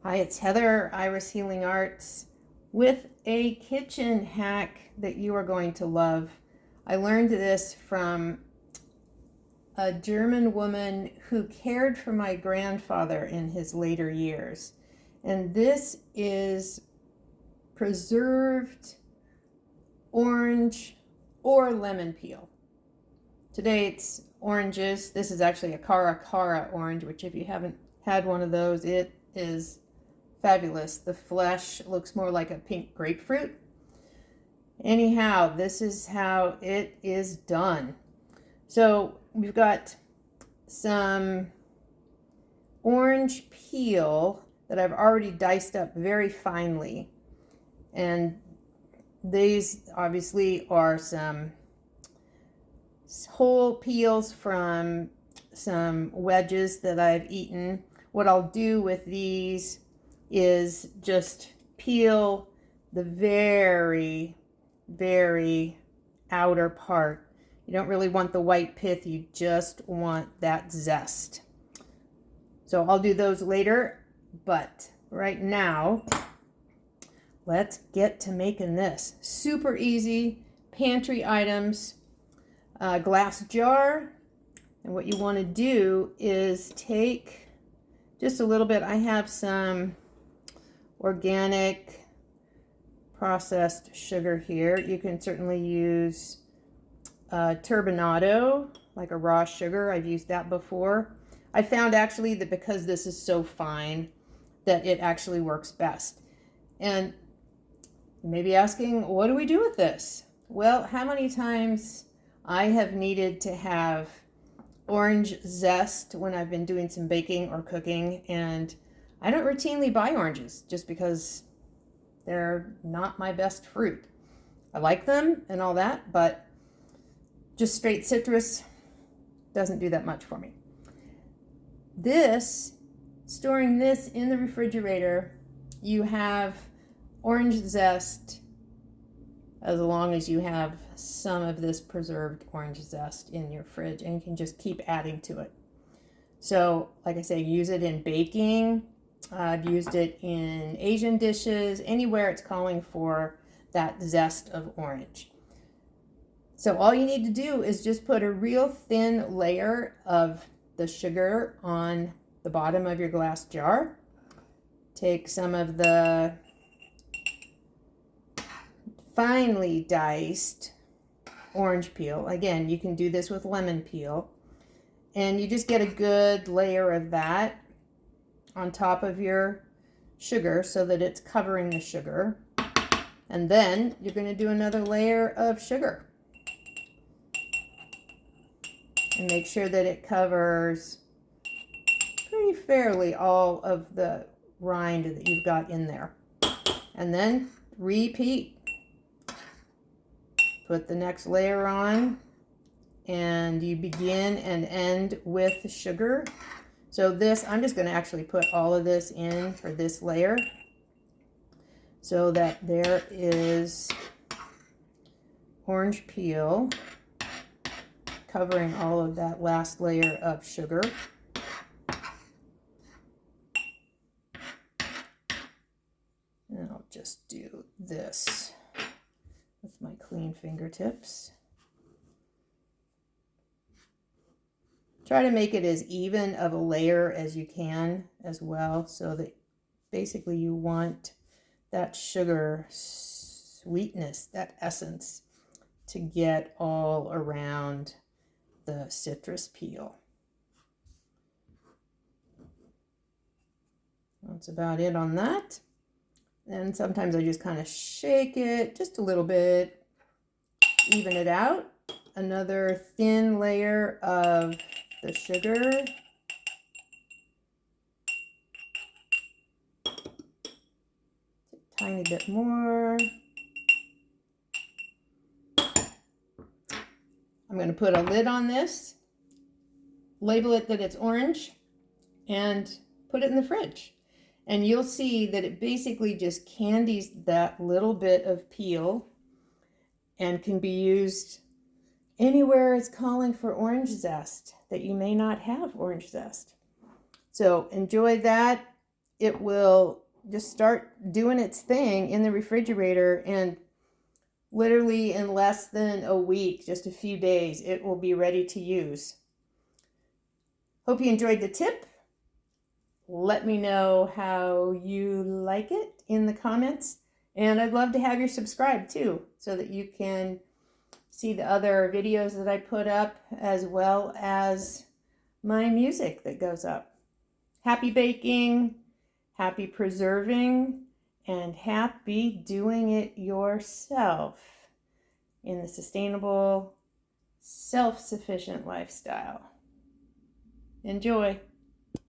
Hi, it's Heather, Iris Healing Arts, with a kitchen hack that you are going to love. I learned this from a German woman who cared for my grandfather in his later years. And this is preserved orange or lemon peel. Today it's oranges. This is actually a cara orange, which if you haven't had one of those, it is fabulous. The flesh looks more like a pink grapefruit. Anyhow, this is how it is done. So we've got some orange peel that I've already diced up very finely. And these obviously are some whole peels from some wedges that I've eaten. What I'll do with these is just peel the very outer part. You don't really want the white pith, you just want that zest. So I'll do those later, but right now, let's get to making this. Super easy, pantry items, glass jar, and what you want to do is take just a little bit. I have some organic processed sugar here. You can certainly use turbinado, like a raw sugar. I've used that before. I found actually that because this is so fine that it actually works best. And you may be asking, what do we do with this? Well, how many times I have needed to have orange zest when I've been doing some baking or cooking, and I don't routinely buy oranges just because they're not my best fruit. I like them and all that, but just straight citrus doesn't do that much for me. Storing this in the refrigerator, you have orange zest as long as you have some of this preserved orange zest in your fridge, and you can just keep adding to it. So, like I say, use it in baking. I've used it in Asian dishes, anywhere it's calling for that zest of orange. So all you need to do is just put a real thin layer of the sugar on the bottom of your glass jar. Take some of the finely diced orange peel. Again, you can do this with lemon peel. And you just get a good layer of that on top of your sugar so that it's covering the sugar. And then you're going to do another layer of sugar. And make sure that it covers pretty fairly all of the rind that you've got in there. And then repeat. Put the next layer on, and you begin and end with sugar. So this, I'm just going to actually put all of this in for this layer so that there is orange peel covering all of that last layer of sugar. And I'll just do this with my clean fingertips. Try to make it as even of a layer as you can as well, so that basically you want that sugar sweetness, that essence, to get all around the citrus peel. That's about it on that. And sometimes I just kind of shake it just a little bit, even it out. Another thin layer of the sugar. A tiny bit more. I'm going to put a lid on this, label it that it's orange, and put it in the fridge. And you'll see that it basically just candies that little bit of peel and can be used anywhere it's calling for orange zest that you may not have orange zest. So enjoy that. it will just start doing its thing in the refrigerator, and literally in less than a week, just a few days, it will be ready to use. Hope you enjoyed the tip. Let me know how you like it in the comments. And I'd love to have you subscribe too, so that you can see the other videos that I put up, as well as my music that goes up. Happy baking, happy preserving, and happy doing it yourself in the sustainable, self-sufficient lifestyle. Enjoy.